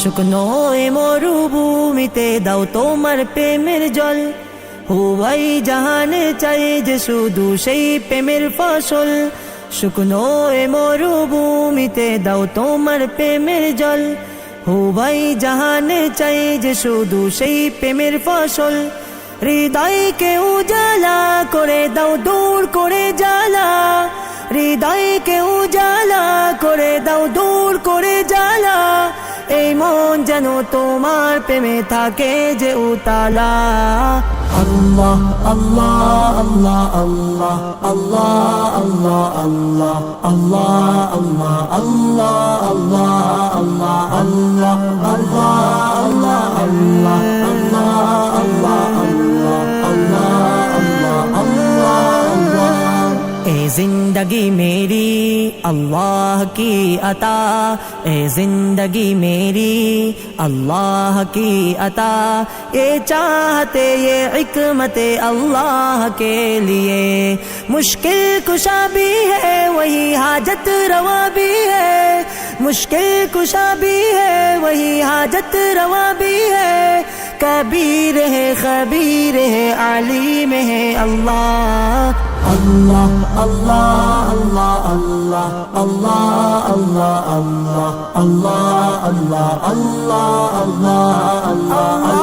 শুকনো এ মরুভূমিতে দাও তোমার প্রেমের জল, হুয়াই জাহানে চাই যে শুধু সেই প্রেমের ফসল। শুকনো এ মরুভূমিতে দাও তোমার প্রেমের জল, হুয়াই জাহানে চাই যে শুধু সেই প্রেমের ফসল। হৃদয়কে উজালা করে দাও দূর করে জ্বালা, হৃদয়কে উজালা করে দাও দূর করে জ্বালা। এই মন যেন তোমার প্রেমে থাকে যে উতালা। আল্লাহ আল্লাহ আল্লাহ আল্লাহ আল্লাহ আল্লাহ আল্লাহ আল্লাহ আল্লাহ আল্লাহ আল্লাহ আল্লাহ আল্লাহ আল্লাহ আল্লাহ আল্লাহ আল্লাহ আল্লাহ। ए जिंदगी मेरी अल्लाह की अता, ए जिंदगी मेरी अल्लाह की अता। ये चाहते ये हिकमते अल्लाह के लिए, मुश्किल कुशा भी है वही हाजत रवा भी है, मुश्किल कुशा भी है वही हाजत रवा भी है। कबीर है खबीर है आलिम है अल्लाह। अल्लाह अल्लाह अल्लाह अल्लाह अल्लाह अल्लाह अल्लाह अल्लाह अल्लाह अल्लाह अल्लाह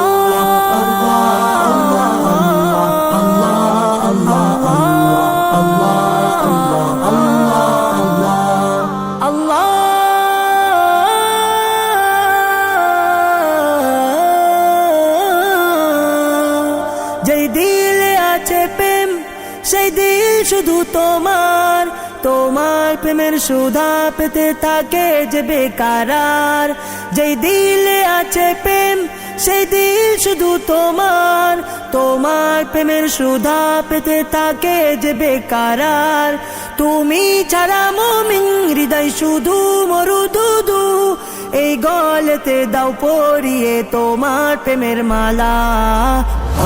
সেই দিল শুধু তোমার, তোমার প্রেমের সুধা পেতে থাকে যে বেকারার। যেই দিলে আছে প্রেম সেই দিল শুধু তোমার, তোমার প্রেমের সুধা পেতে থাকে যে বেকারার। তুমি ছাড়া মুমিন হৃদয় শুধু মরুদুদু, এই গলেতে দাও পরিয়ে তোমার প্রেমের মালা।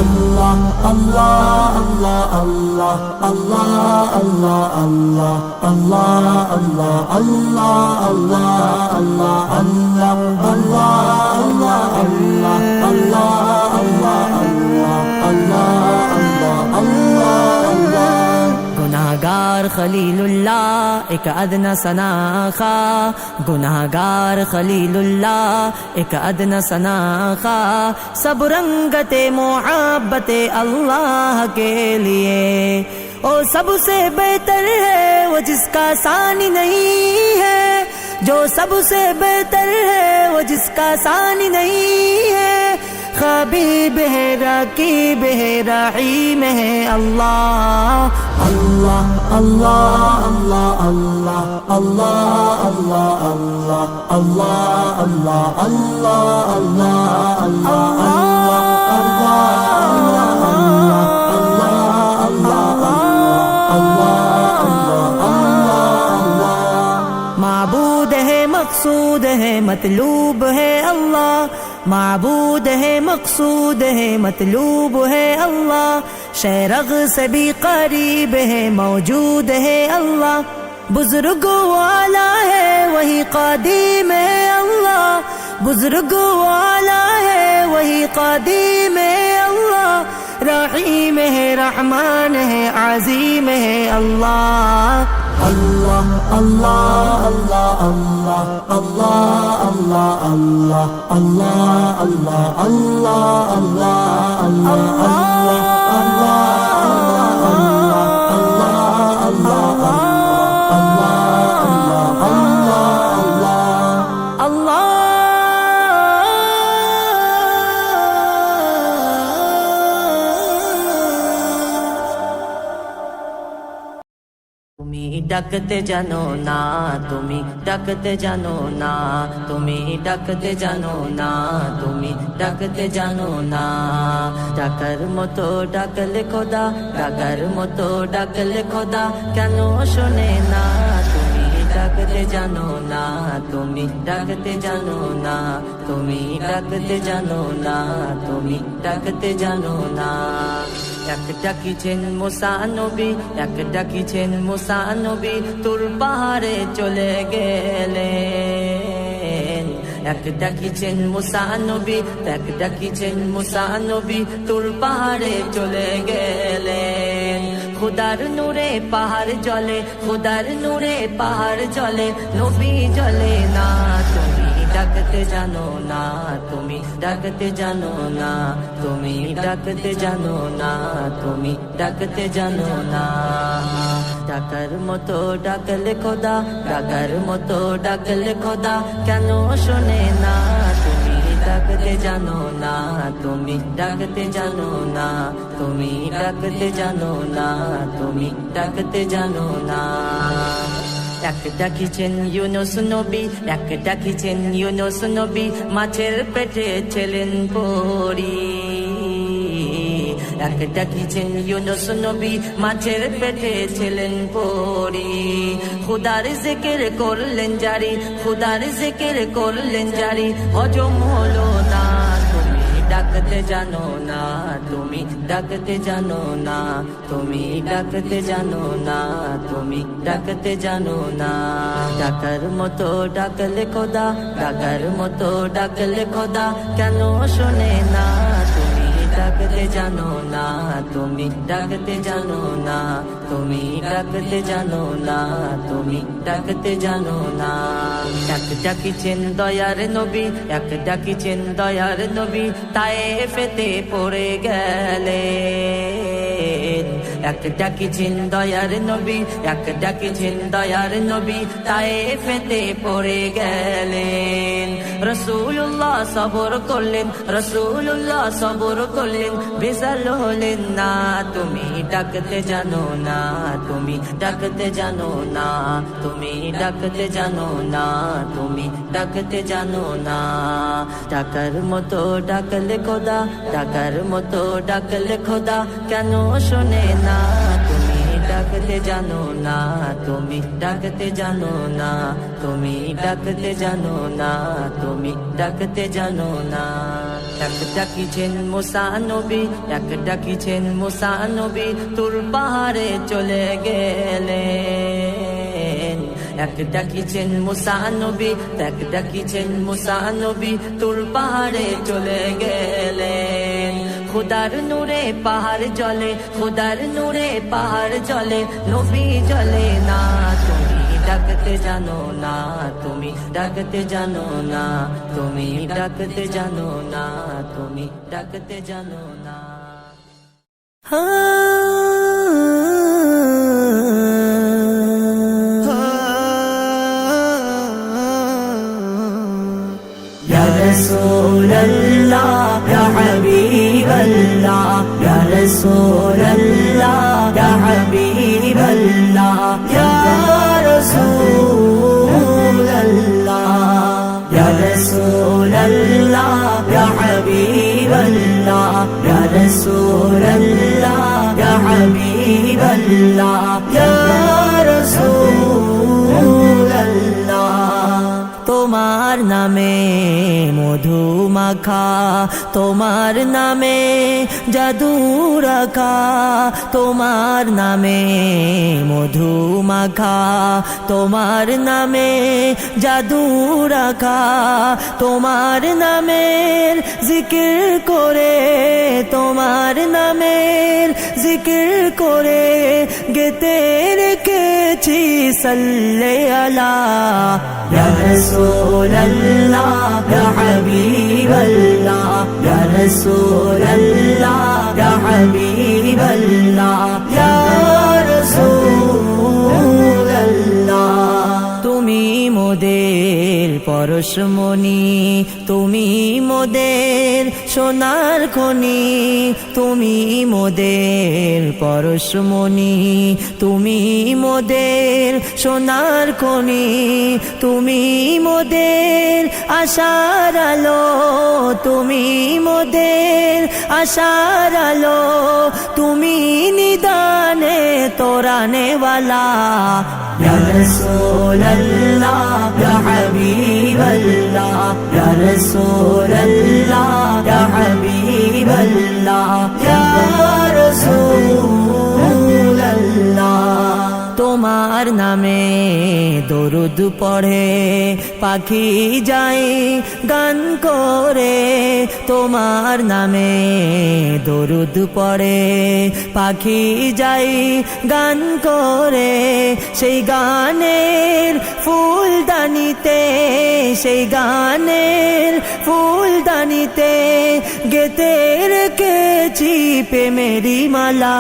আল্লাহ আল্লাহ আল্লাহ আল্লাহ আল্লাহ আল্লাহ আল্লাহ আল্লাহ আল্লাহ আল্লাহ আল্লাহ আল্লাহ আল্লাহ আল্লাহ আল্লাহ আল্লাহ আল্লাহ আল্লাহ। गुनाहगार खलीलुल्लाह एक अदना सनाखा, गुनाहगार खलीलुल्लाह एक अदना सनाखा। सब रंगते मोहब्बते अल्लाह के लिए, ओ सबसे बेहतर है वो जिसका सानी नहीं है, जो सबसे बेहतर है वो जिसका सानी नहीं है। खबीब है रकीब है रहीम है अल्लाह। अल्लाह अल्लाह अल्लाह अल्लाह अल्लाह अल्लाह अल्लाह अल्लाह अल्लाह अल्लाह अल्लाह माबूद है मकसूद है मतलूब है अल्लाह, माबूद है मकसूद है मतलूब है अल्लाह। शरग से भी करीब है मौजूद है अल्लाह, बुजुर्ग वाला है वही कदीम है अल्लाह, बुजुर्ग वाला है वही कदीम है अल्लाह। रहीम है रहमान है अजीम है अल्लाह। अल्लाह अल्लाह अल्लाह अल्लाह अल्लाह अल्लाह अल्लाह अल्लाह अल्लाह अल्लाह अल्लाह ডাকতে জানো না, তুমি ডাকতে জানো না, তুমি ডাকতে জানো না, তুমি ডাকতে জানো না। ডাকার মতো ডাকলে খোদা, ডাকার মতো ডাকলে খোদা কেন শোনে না? তুমি ডাকতে জানো না, তুমি ডাকতে জানো না, তুমি ডাকতে জানো না, তুমি ডাকতে জানো না। এক ডাকিছেন মুসা নবী, এক ডাকিছেন মুসা নবী, তুর পাহাড়ে চলে গেলেন। এক ডাকিছেন মুসা নবী, এক ডাকিছেন মুসা নবী, তুর পাহাড়ে চলে গেলেন। খুদার নূরে পাহাড় জ্বলে, খুদার নূরে পাহাড় জ্বলে, নবী জ্বলে না। তুমি ডাকতে জানো না, তুমি ডাকতে জানো না, তুমি ডাকতে জানো না, তুমি ডাকতে জানো না। ডাকার মতো ডাকলে খোদা, ডাকার মতো ডাকলে খোদা কেন শোনে না? তুমি ডাকতে জানো না, তুমি ডাকতে জানো না, তুমি ডাকতে জানো না, তুমি ডাকতে জানো না। এক ডাকিছেন ইউনুস নবী, এক ডাকিছেন ইউনুস নবী, মাছের পেটে ছিলেন পড়ি। এক ডাকিছেন ইউনুস নবী, মাছের পেটে ছিলেন পড়ি। খুদার জিকির করলেন জারি, খুদার জিকির করলেন জারি, হজম হলো না। তুমি ডাকতে জানো না, তুমি ডাকতে জানো না, তুমি ডাকতে জানো না, তুমি ডাকতে জানো না। ডাকার মতো ডাকলে খোদা, ডাকার মতো ডাকলে খোদা কেন শোনে না? তুমি ডাকতে জানো না, তুমি ডাকতে জানো না, তুমি ডাকতে জানো না, তুমি ডাকতে জানো না। এক ডাকিছেন দয়ার নবী, এক ডাকিছেন দয়ার নবী, তায়েফেতে পড়ে গেলেন। এক ডাকিছেন দয়ার নবী, এক ডাকিছেন দয়ার নবী, তায়েফেতে পড়ে গেলেন। রাসূলুল্লাহ সবর করলেন, রাসূলুল্লাহ সবর করলেন, বেজাল হলেন না। তুমি ডাকতে জানো না, তুমি ডাকতে জানো না, তুমি ডাকতে জানো না, তুমি ডাকতে জানো না। ডাকার মতো ডাকলে খোদা, ডাকার মতো ডাকলে খোদা কেন শোনে না? তুমি ডাকতে জানো না, তুমি ডাকতে জানো না, তুমি ডাকতে জানো না, তুমি ডাকতে জানো না। এক ডাকিছেন মুসা নবী, এক ডাকিছেন মুসা নবী, তুর পাহাড়ে চলে গেলেন। এক ডাকিছেন মুসা নবী, এক ডাকিছেন মুসা নবী, তুর পাহাড়ে চলে গেলেন। খুদার নূরে পাহাড় জ্বলে, খুদার নূরে পাহাড় জ্বলে, নবী জ্বলে না। তুমি ডাকতে জানো না, তুমি ডাকতে জানো না, তুমি ডাকতে জানো না, তুমি ডাকতে জানো না। يا رسول الله يا حبيب الله يا رسول الله يا حبيب الله يا رسول الله يا رسول الله يا حبيب الله يا رسول الله يا حبيب الله يا رسول الله তোমার নামে মধু মাখা, তোমার নামে জাদু রাখা, তোমার নামে মধু মাখা, তোমার নামে জাদু রাখা, তোমার নামের জিকির করে, তোমার নামের জিকির করে গেতে রেখেছি সাল্লে আলা يا رسول الله يا حبيب الله يا رسول الله يا حبيب الله يا رسول الله তুমি মোদের পরশমণি, তুমি মোদের সোনার খনি, তুমি মোদের পরশমণি, তুমি মোদের সোনার খনি, তুমি মোদের আশার আলো, তুমি মোদের আশার আলো, তুমি নিদানে তোরানে वाला या रसूल अल्लाह या हबीब अल्लाह या रसूल अल्लाह या हबीब अल्लाह या रसूल अल्लाह। তোমার নামে দরুদ পড়ে পাখি যায় গান করে, তোমার নামে দরুদ পড়ে পাখি যায় গান করে, সেই গানের ফুলদানিতে, সেই গানের ফুলদানিতে গেতে রেখেছি প্রেমেরি মালা।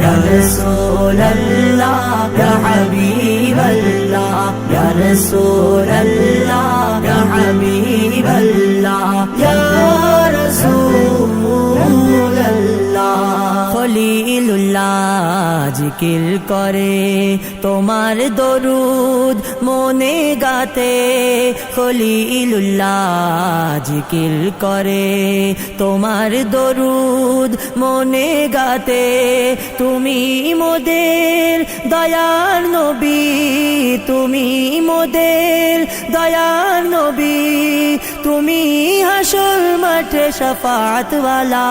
या रसूल अल्लाह या हबीब अल्लाह या रसूल अल्लाह या हबीब अल्लाह या रसूल अल्लाह। খলিলুল্লাহ জিকির করে তোমার দরুদ মনে গাতে, খলিলুল্লাহ জিকির করে তোমার দরুদ মনে গাতে, তুমি মোদের দয়ার নবী, তুমি মোদের দয়ার নবী, তুমি হাসর মাঠে শাফাত ওয়ালা।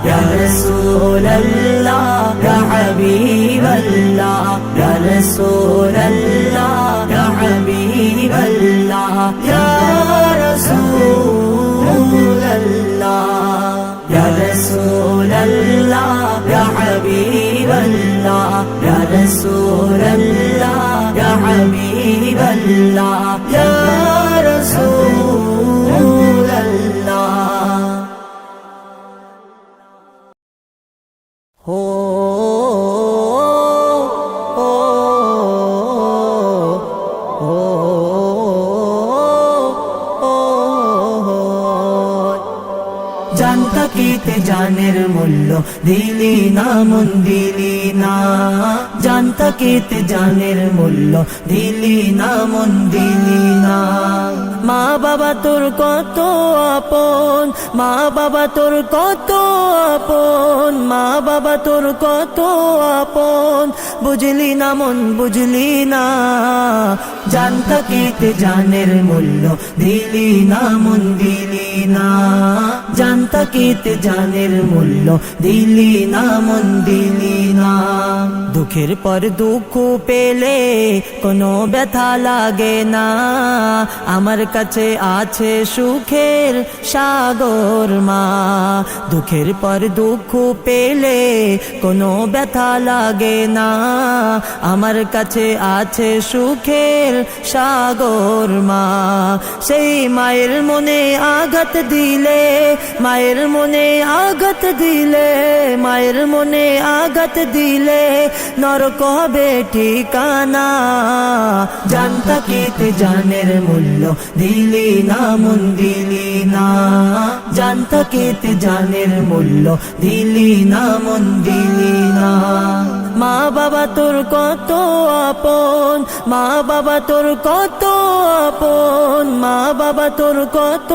या रसूल अल्लाह या हबीब अल्लाह या रसूल अल्लाह या हबीब अल्लाह या रसूल अल्लाह या रसूल अल्लाह या हबीब अल्लाह या रसूल अल्लाह या हबीब अल्लाह या रसूल अल्लाह। हो জান থাকিতে জানের মূল্য দিলি না মন দিলি না, জান থাকিতে জানের মূল্য দিলি না মন দিলি না। মা বাবা তোর কত আপন, মা বাবা তোর কত আপন, মা বাবা তোর কত আপন, বুঝলি না মন বুঝলি না। জান থাকিতে জানের মূল্য দিলি না মন দিলি না, জান থাকিতে জানের মূল্য দিলি না মন দিলি না। দুঃখের পর দুঃখ পেলে কোনো ব্যথা লাগে না, আমার কাছে আছে সুখের সাগর মা। দুঃখের পর দুঃখ পেলে কোনো ব্যথা লাগে না, আমার কাছে আছে সুখের সাগর মা। সেই মায়ের মনে আঘাত দিলে, মায়ের মনে আঘাত দিলে, মায়ের মনে আঘাত দিলে নরক হবে ঠিকানা। জান থাকিতে জানের মূল্য দিলি না মন দিলি না, জান থাকিতে জানের মূল্য দিলি না মন দিলি না। মা বাবা তোর কত আপন, মা বাবা তোর কত আপন, মা বাবা তোর কত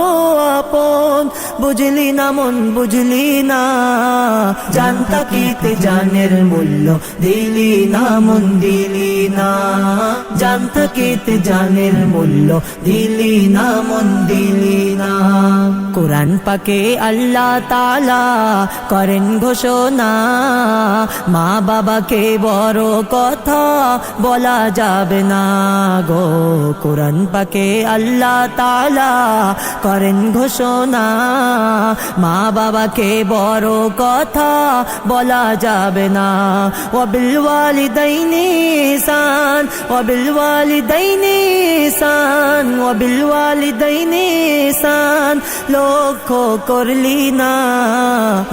আপন, বুঝলি না মন বুঝলি না। জান থাকিতে জানের মূল্য দিলি না মন দিলি না, জান থাকিতে জানের মূল্য দিলি না মন দিলি না। কোরআন পাকে আল্লাহ তাআলা করেন ঘোষণা, মা বাবাকে বড় কথা বলা যাবে না গো। কোরআন পাকে আল্লাহ তাআলা করেন ঘোষণা, মা বাবাকে বড় কথা বলা যাবে না। ওয়াবিল ওয়ালিদাইনি ইহসান, ওয়াবিল ওয়ালিদাইনি ইহসান, ওয়াবিল ওয়ালিদাইনি ইহসান লক্ষ্য করলি না।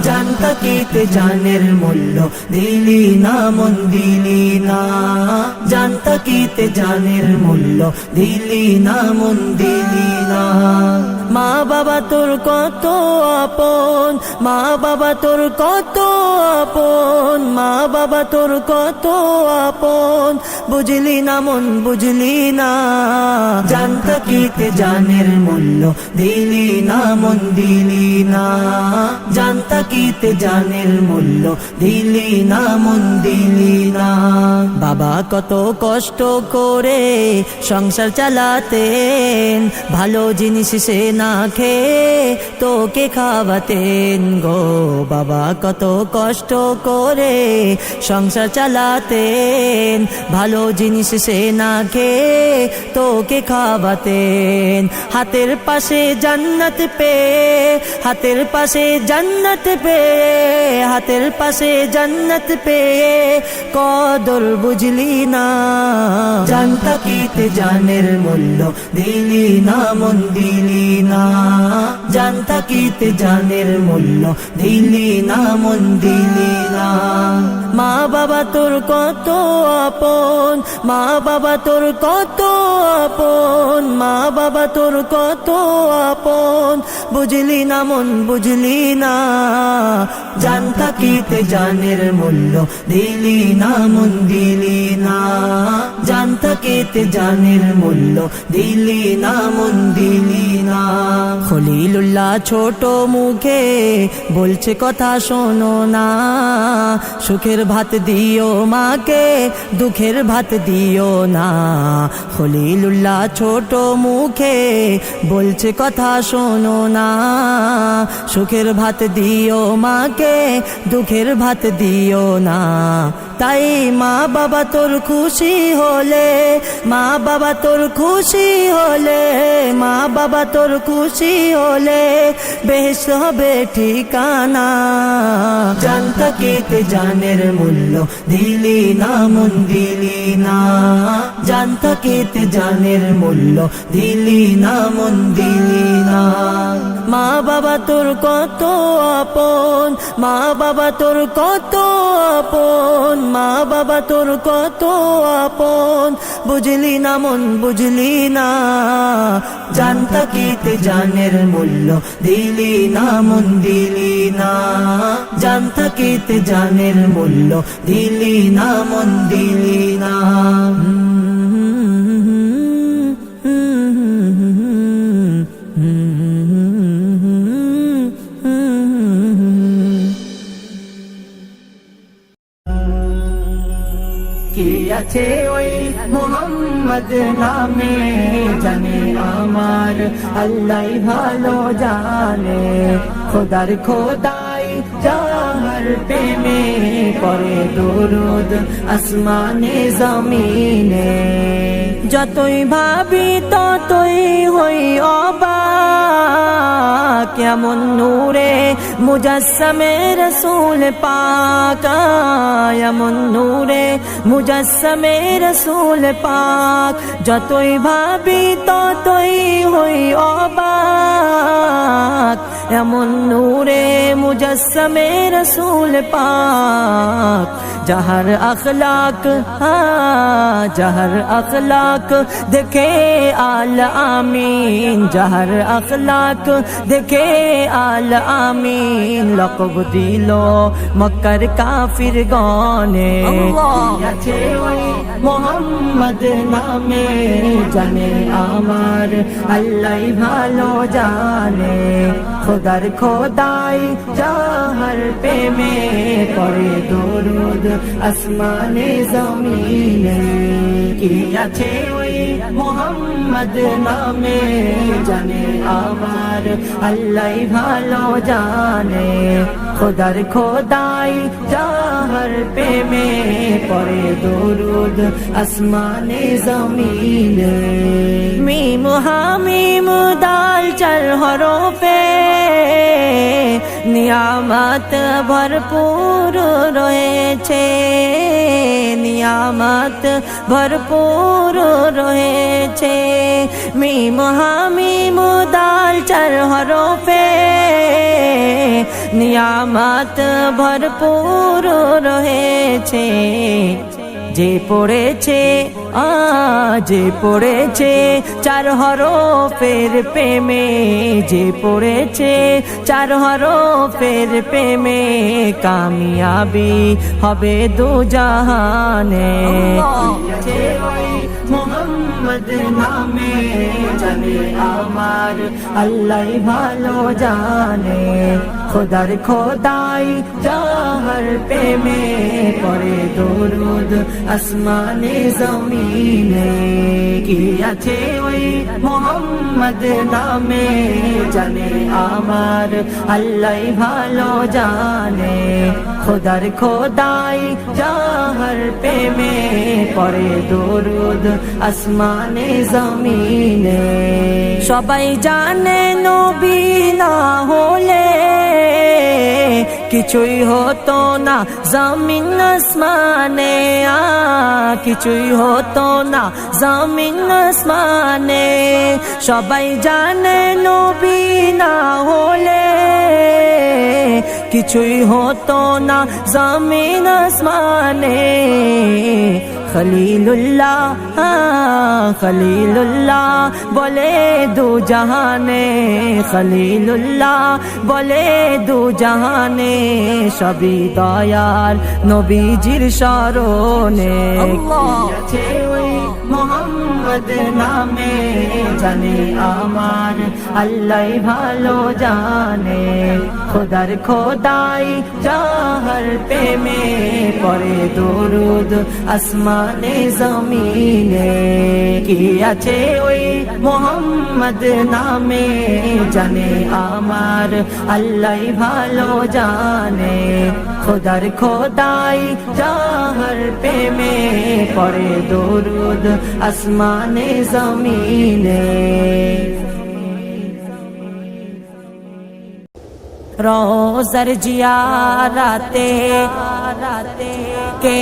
জান থাকিতে জানের মূল্য দিলি না মন দিলি না জান থাকিতে জানের মূল্য দিলি না মন দিলি না মা বাবা তোর কত আপন মা বাবা তোর কত আপন মা বাবা তোর কত আপন বুঝলি না মন বুঝলি না জান থাকিতে জানের মূল্য দিলি না মন দিলি না জান থাকিতে জানের মূল্য দিলি না মন দিলি না বাবা কত কষ্ট করে সংসার চালাতেন ভালো জিনিস সে না খেয়ে তোকে খাওয়াতেন গো বাবা কত কষ্ট করে সংসার চালাতেন ভালো জিনিস সে না খেয়ে তোকে খাওয়াতেন হাতের পাশে জান্নাত পেয়ে হাতের পাশে জান্নাত পেয়ে হাতের পাশে জান্নাত পেয়ে কদর বুঝলি না জান থাকিতে জানের মূল্য দিলি না মন দিলি না জান থাকিতে জানের মূল্য দিলি না মন দিলি না মা বাবা তোর কত আপন মা বাবা তোর কত আপন মা বাবা তোর কত আপন বুঝলি না মন বুঝলি না জান থাকিতে জানের মূল্য দিলি না মন দিলি না জান থাকিতে জানের মূল্য দিলি না মন দিলি না খলিলুল্লাহ ছোট মুখে বলছে কথা শোনো না সুখের ভাত দিও মাকে দুঃখের ভাত দিও না খলিলুল্লাহ ছোট মুখে বলছে কথা শোনো না সুখের ভাত দিও মাকে দুঃখের ভাত দিও না তাই মা বাবা তোর খুশি হলে মা বাবা তোর খুশি হলে মা বাবা তোর খুশি হলে বেশ হবে ঠিকানা জান থাকিতে জানের মূল্য দিলি না মন দিলি না জান থাকিতে জানের মূল্য দিলি না মন দিলি না মা বাবা তোর কত আপন মা বাবা তোর কত আপন মা বাবা তোর কত আপন বুঝলি না মন বুঝলি না জান থাকিতে জানের মূল্য দিলি না মন দিলি না জান থাকিতে জানের মূল্য দিলি না মন দিলি না কি আছে ওই মোহাম্মদ নামে জানে আমার আল্লাহ ভালো জানে খোদার খোদাই যার প্রেমে করে দরুদ আসমানে জমিনে যতই ভাবি ততই হই অবাক কেমন নূরে মুজাসসমে রসূল পাক এমন নূরে মুজাসসমে রসূল পাক যতই ভাবি ততই হই অবাক এমন নূরে মুজাসসমে রসূল পাক जहर अखलाक जहर अखलाक देखे आल आमीन जहर अखलाक देखे आल आमीन लक़ब दिलो मक्कर काफिर गाने मोहम्मद नामे जाने आमार अल्लाह भालो जाने खुदार खोदाई जहर पे में पड़े दरूद আসমানে জমিনে কি আছে ওই মোহাম্মদ নামে জানে আমার আল্লাহ ভালো জানে খোদার খোদাই যার প্রেমে পড়ে দরুদ আসমানে জমিনে মিম হামিম দাল চার হরফে নিয়ামত ভরপুর রয়েছে নিয়ামত ভরপুর রয়েছে মিম হামিম দাল চার হরফে নিয়ামত ভরপুর রয়েছে যে পড়েছে যে পড়েছে চার হরফের প্রেমে যে পড়েছে চার হরফের প্রেমে কামিয়াবি হবে দু জাহানে মোহাম্মদ নামে জানে আমার আল্লাহ ভালো জানে খোদার খোদাই যাহার প্রেমে পড়ে দরুদ আসমানে জমিনে কি আছে ওই মোহাম্মদ নামে জানে আমার আল্লাহ ভালো জানে খোদার খোদাই যাহার প্রেমে পড়ে দরুদ আসমানে জমিনে সবাই জানে নবী না হলে কিছুই হতো না জমিন আসমানে কিছুই হতো না জমিন আসমানে সবাই জানে নবী না হলে কিছুই হতো না জমিন আসমানে খলিলুল্লাহ খলিলুল্লাহ বলে দু জাহানে খলিলুল্লাহ বলে দু জাহানে সবই দয়াল নবীজির শরণে আছে ওই মোহাম্মদ নামে জানে আমার আল্লাহ ভালো জানে খোদার খোদাই যাহার প্রেমে পড়ে দরুদ আসমানে জমিনে কি আছে ওই মোহাম্মদ নামে জানে আমার আল্লাহ ভালো জানে খোদার খোদাই যাহার প্রেমে পড়ে দরুদ আসমানে জমিনে রোজার জিয়ারাতে কে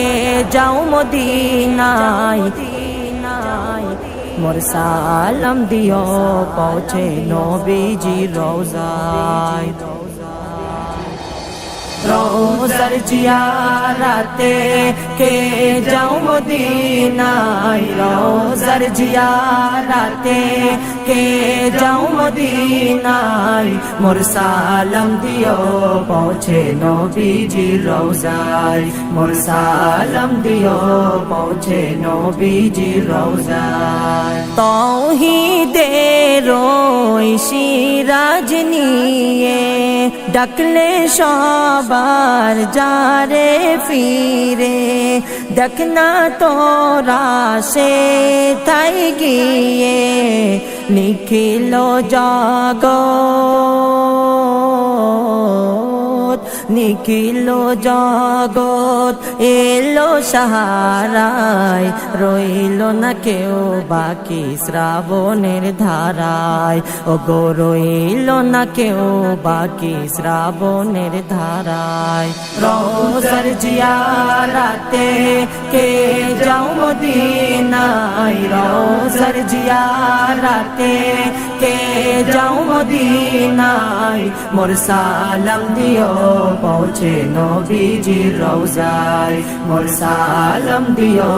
যাও মদিনায় মোর সালাম দিও পৌঁছে নবীজি রোজায় রোজার জিয়ারাতে কে যাও মদিনায় রোজার জিয়ারাতে কে যাও মদিনায় মোর সালাম দিও পৌঁছে নবীজি রোজায় মোর সালাম দিও পৌঁছে নবীজি রোজায় তাওহীদের ওই সিরাজ নিয়ে ডাকলে সবার যারে ফিরে দেখনা তোরা সে তাই গিয়ে নিখিল জগৎ নিখিল জগৎ এলো সাহারায় রইল না কেউ বাকি শ্রাবণের ধারায় ও গো রইল না কেউ বাকি শ্রাবণের ধারায় রোজার জিয়ারাতে কে যাও মদিনায় রোজার জিয়ারাতে কে যাও মদিনায় মোর সালাম দিও পৌঁছে নবীজি রোজায় মোর সালাম দিও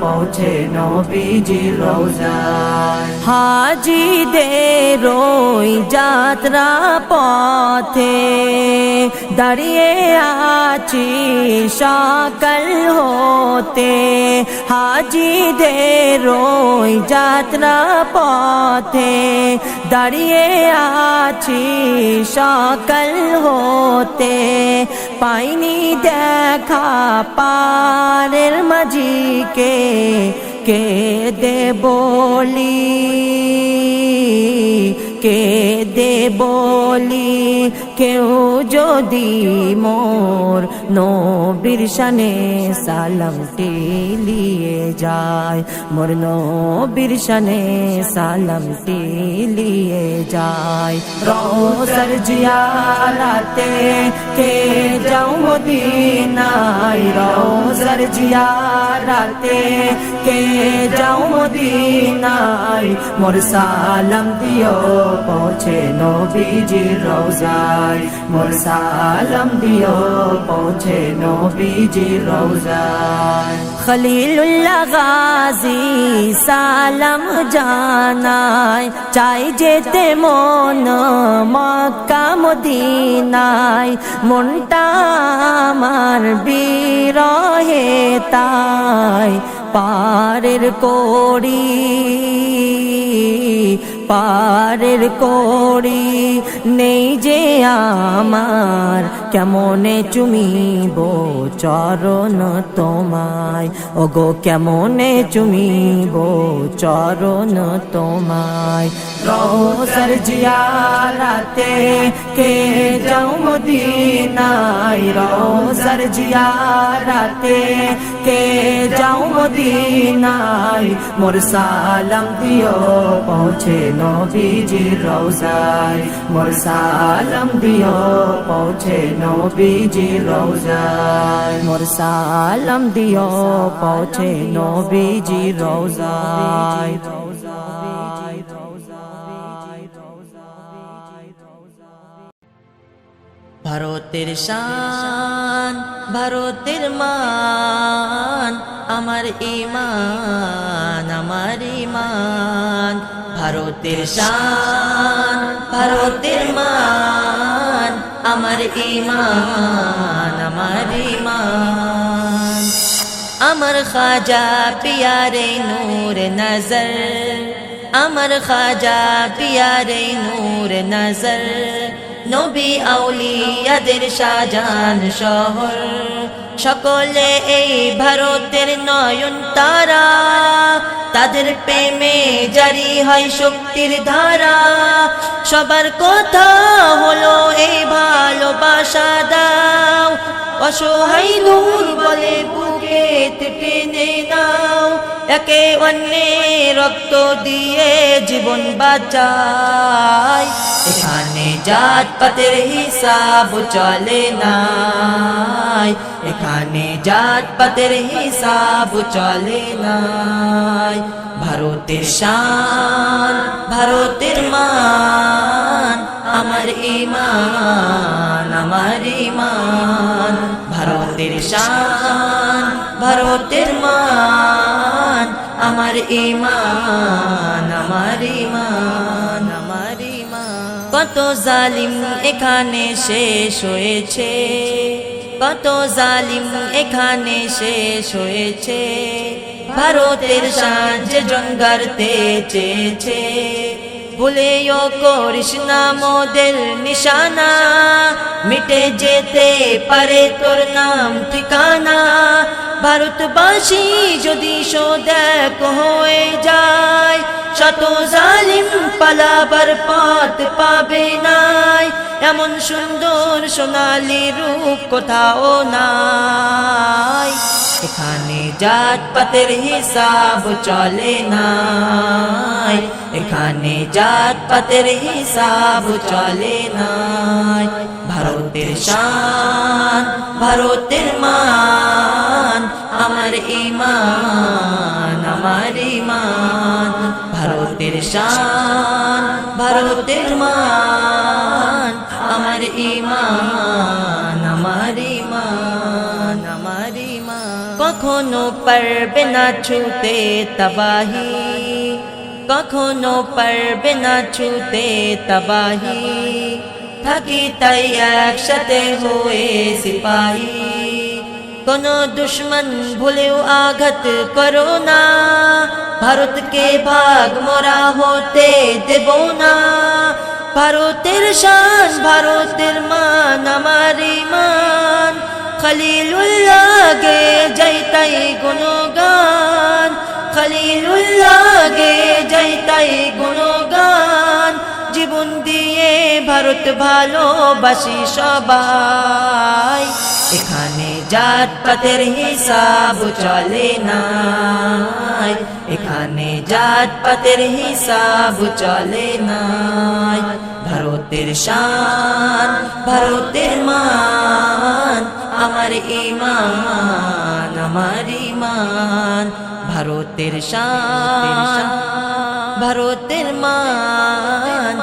পৌঁছে নবীজি রোজায় হাজিদের ওই যাত্রা পথে দাঁড়িয়ে আছি সকাল হতে হাজিদের ওই যাত্রা পথে দাঁড়িয়ে আছি সকাল হতে পাইনি দেখা পারের মাঝিকে কে দে বলি কে দে বলি কেউ যদি মোর নবীর শানে সালামটি লিয়ে যায় মোর নবীর শানে সালামটি লিয়ে যায় রোজার জিয়ারাতে কে যাও মদিনায় রোজার জিয়ারাতে কে যাও মদিনায় মোর সালাম দিও পৌঁছে নবীজির রোজায় রওজায় মোর সালাম দিও পৌঁছে নবীজির রওজায় খলিলুল্লাহ গাজী সালাম জানায় চাই যেতে মন মক্কা মদিনায় মনটা আমার বিরহে তাই পারের কোড়ি নেই যে আমার কেমনে চুমিব চরণ তোমায় ওগো কেমনে চুমিব চরণ তোমায় রওজার জিয়ারাতে কে যাও মদিনায় রওজার জিয়ারাতে কে যাও মদিনায় মোর সালাম দিও পৌঁছে নবীজির রওজায় মোর সালাম দিও পৌঁছে নবীজির রওজায় মোর সালাম দিও পৌঁছে নবীজির রওজায় ভারতের শান ভারতের মান আমার ইমান ভারতের শান ভারতের মান আমার ইমান আমার খাজা পিয়ারে নূর নজর আমার খাজা পিয়ারে নূর নজর নবী আউলিয়াদের শাহজাহান শহর সকলে এই ভারতের নয়ন তারা তাদের প্রেমে জারি হয় শক্তির ধারা সবার কথা হলো এই ভালোবাসা দাও অসহায় নূর বলে বুকে টেনে নাও একে অন্যের রক্ত দিয়ে জীবন বাঁচায় এখানে জাত পাতের হিসাব চলে না এখানে জাত পাতের হিসাব চলে না ভারতের শান ভারতের মান আমার ইমান ভারতের শান ভারতের মান আমার ইমান কত জালিম এখানে শেষ হয়েছে কত জালিম এখানে শেষ হয়েছে ভারতের শান যে জঙ্গারতে চেয়েছে ভুলেও করিস না মোদের নিশানা মিটে যেতে পারে তোর নাম ঠিকানা ভারতবাসী যদি সদেক হয়ে যায় শত জালিম পালাবার পথ পাবে নাই এমন সুন্দর সোনালী রূপ কোথাও নাই এখানে জাত পাতের হিসাব চলে না এখানে জাত পাতের হিসাব চলে না ভারতের শান ভারতের মান আমার ইমান ভারতের শান ভারতের মান আমার ইমান কখনো পারবে না ছুতে তবাহি কখনো পারবে না ছুতে তবাহি থাকি তাই একসাথে হয়ে সিপাহী কোন দুশ্মন ভুলেও আঘাত করো না ভারতকে ভাগ মোরা হতে দেব না ভারতের শান ভারতের মান আমার ইমান খলিলুল্লাহ গে যাইতাই গুণগান খলিলুল্লাহ গে যাইতাই গুণগান জীবন দিয়ে ভারত ভালোবাসি সবাই এখানে জাত পাতের হিসাব চলে না এখানে জাত পাতের হিসাব চলে না ভারতের শান ভারতের মান আমার ইমান ভারতের শান ভারতের মান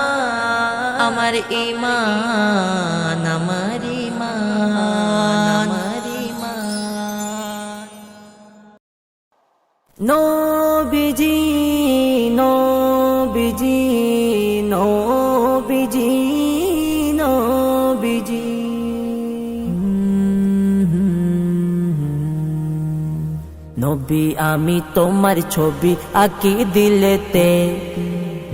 আমার আমার ঈমান আমার ঈমান আমার ঈমান নবীজি নবীজি নবীজি নবীজি নবী আমি তোমার ছবি আঁকি দিলেতে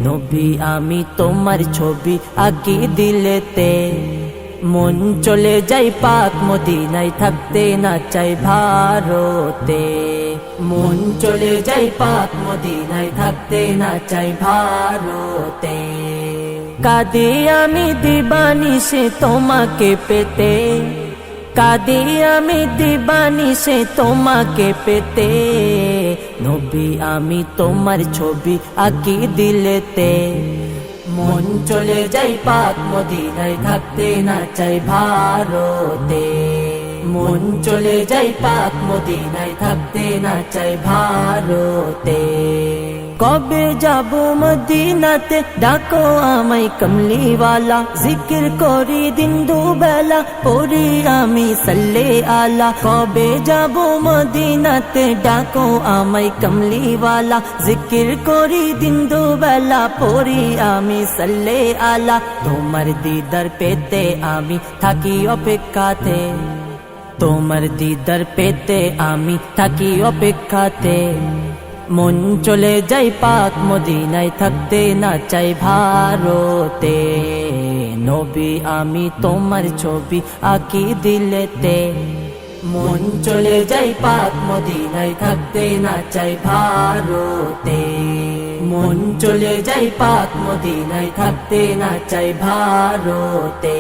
নবী আমি তোমার ছবি আঁকি দিলেতে মন চলে যাই পাক মদিনায় থাকতে না চাই ভারতে মন চলে যাই পাক মদিনায় থাকতে না চাই ভারতে কাঁদি আমি দিবানিশে তোমাকে পেতে কাঁদি আমি দিবানিশে তোমাকে পেতে নবী আমি তোমার ছবি আঁকি দিলেতে মন চলে যাই পাক মদিনায় থাকতে না চাই ভারতে মন চলে যাই পাক মদিনায় থাকতে না চাই ভারতে কবে যাব মদিনাতে ডাকো আমায় কমলিওয়ালা জিকির করি দিন দুবেলা পড়ি আমি সাল্লে আলা কবে যাব মদিনাতে ডাকো আমায় কমলিওয়ালা জিকির করি দিন দুবেলা পড়ি আমি সাল্লে আলা তোমার দিদার পেতে আমি থাকি অপেক্ষাতে তোমার দিদার পেতে আমি থাকি অপেক্ষাতে মন চলে যাই পাক মদিনায় থাকতে না চাই ভারতে নবী আমি তোমার ছবি আঁকি দিলেতে মন চলে যাই পাক মদিনায় থাকতে না চাই ভারতে মন চলে যাই পাক মদিনায় থাকতে না চাই ভারতে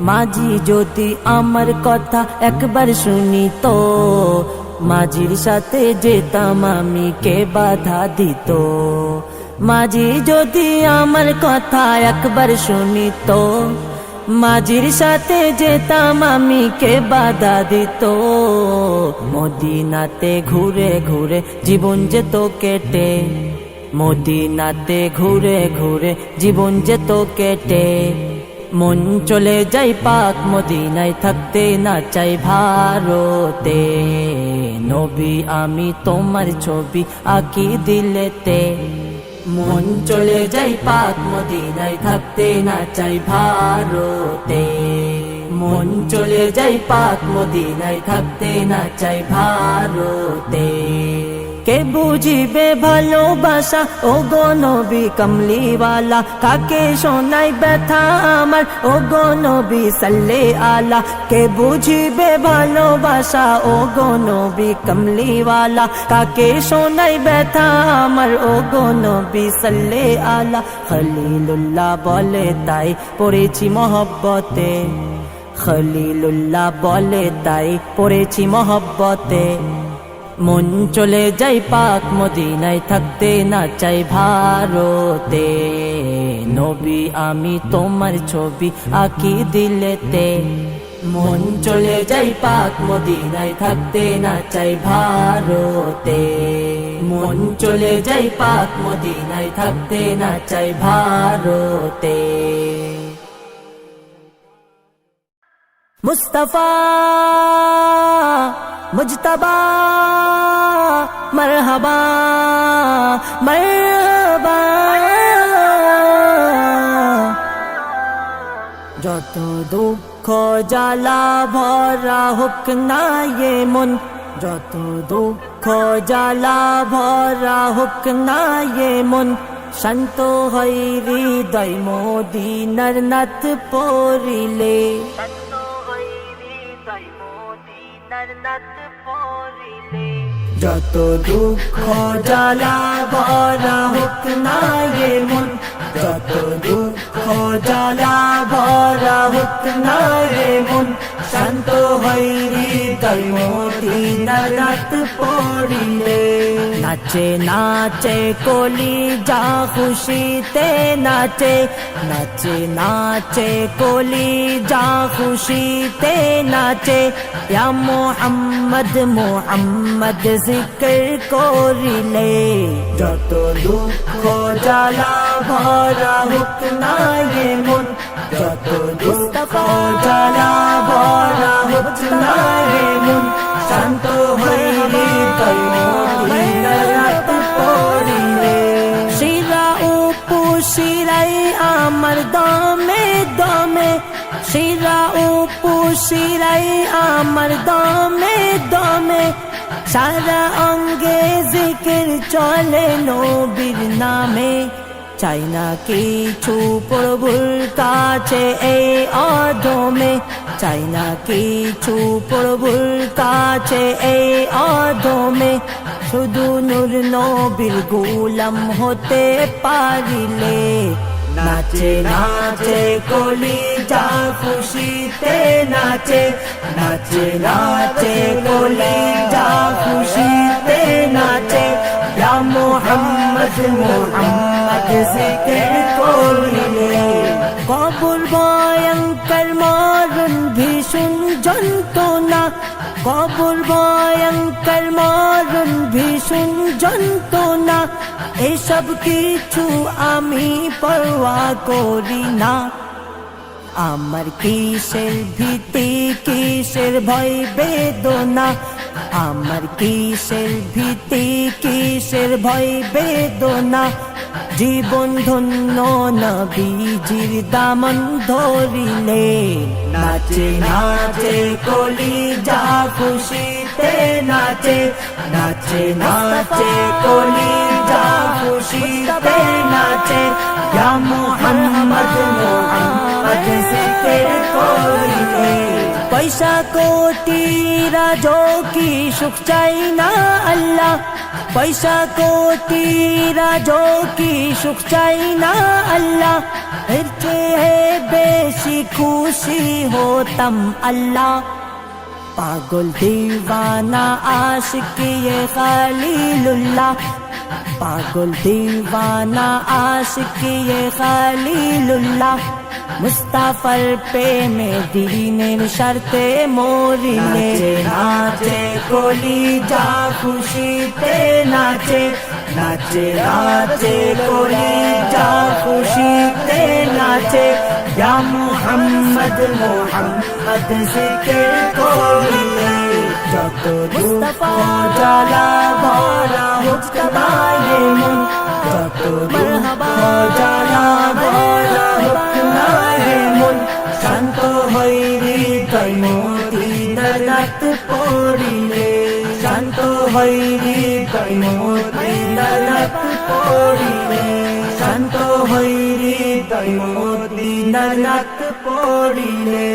মাঝি যদি আমার কথা একবার শুনি তো মাঝির সাথে যেতাম আমি কে বাধা দিত মাঝি যদি আমার কথা একবার শুনি তো মাঝির সাথে যেতাম আমি কে বাধা দিত মদিনাতে ঘুরে ঘুরে জীবন যেত কেটে মদিনাতে ঘুরে ঘুরে জীবন যেত কেটে মন চলে যাই পাক মদিনায় থাকতে না চাই ভারতে নবী আমি তোমার ছবি আঁকি দিলেতে মন চলে যাই পাক মদিনায় থাকতে না চাই ভারতে মন চলে যাই পাক মদিনায় থাকতে না চাই ভারতে কে বুঝিবে ভালোবাসা ও গো নবী কমলিওয়ালা কাকে শোনাই ব্যথা আমার ও গো নবী সাল্লে আলা কে বুঝিবে ভালোবাসা ও গো নবী কমলিওয়ালা কাকে শোনাই ব্যথা আমার ও গো নবী সাল্লে আলা খলিলুল্লাহ বলে তাই পড়েছি মহব্বতে খলিলুল্লাহ বলে তাই পড়েছি মহব্বতে মন চলে যাই পাক মদিনায় থাকতে না চাই ভারতে নবী আমি তোমার ছবি আঁকি দিলেতে মন চলে যাই পাক মদিনায় থাকতে না চাই ভারতে মন চলে যাই পাক মদিনায় থাকতে না চাই ভারতে মুস্তাফা মুজতবা মরহবা মরহবা যত দুঃখ জ্বালা ভরা হোক না ये মন যত দুঃখ জ্বালা ভরা হোক না ये মন শান্ত হই হৃদয় মদিনার নাত পড়িলে যত দুঃখ জ্বালা ভরা হোক না ये মন যত দুঃখ জ্বালা ভরা হোক না ये মন শান্ত হই হৃদয় মদিনার নাত পড়িলে নাচে নাচে কলি যা খুশিতে নাচে নাচে নাচে কলি যা খুশিতে নাচে ইয়া মুহাম্মদ মুহাম্মদ জিকির করিলে যত দুঃখ জ্বালা ভরা হোক না ये মন যত দুঃখ জ্বালা ভরা হোক না রে মন, শান্ত হয়ে হৃদয় মদিনাত পড়িলে। শিরা উপশিরাই আমার দমে দমে, শিরা উপশিরাই আমার দমে দমে, সারা অঙ্গে জিকির চলে নবীর নামে। চাই না কিছু প্রভুর কাছে এই অধমে, চাই না কিছু প্রভুর কাছে এই অধমে, শুধু নূর নবীর গোলাম হতে পারিলে। নাচে নাচে কলিজা খুশিতে নাচে, নাচে নাচে কলিজা খুশিতে নাচে। ইয়া মুহাম্মদ মুহাম্মদ জিকির করিলে। কবর ভয়ঙ্কর মরণ ভীষণ যন্ত্রণা, কবর ভয়ঙ্কর মরণ ভীষণ যন্ত্রণা, এসব কিছু আমি পরোয়া করি না। আমার কিসের ভীতি কিসের ভয় বেদনা, আমার কিসের ভীতি কিসের ভয় বেদনা, জীবন ধন্য নবীজির দামন ধরিলে। নাচে নাচে কলিজা খুশিতে নাচে, নাচে নাচে কলিজা খুশিতে নাচে। ইয়া মুহাম্মদ মুহাম্মদ জিকির করিলে। পয়সা কোটি রাজো কি সুখ চাই না আল্লাহ, পয়সা কোটি রাজো কি সুখ চাই না আল্লাহ, এর চেয়ে বেশি খুশি হতাম আল্লাহ। পাগল দিওয়ানা আশিক ये खलीलुल्लाह, पागल दीवाना आशिक ये खलीलुल्लाह, मुस्ताफार प्रेमे दीनेर शर्ते मरिले। नाचे नाचे कलिजा खुशिते नाचे, नाचे नाचे कलिजा खुशिते नाचे। या मुहम्मद मुहम्मद जिकिर करिले। যত দুঃখ জ্বালা ভরা হোক না রে মন, যত দুঃখ জ্বালা ভরা হোক না রে মন, শান্ত হই হৃদয় মদিনাত পড়িলে। শান্ত হই হৃদয় মদিনাত পড়িলে, শান্ত হই হৃদয় মদিনাত পড়িলে।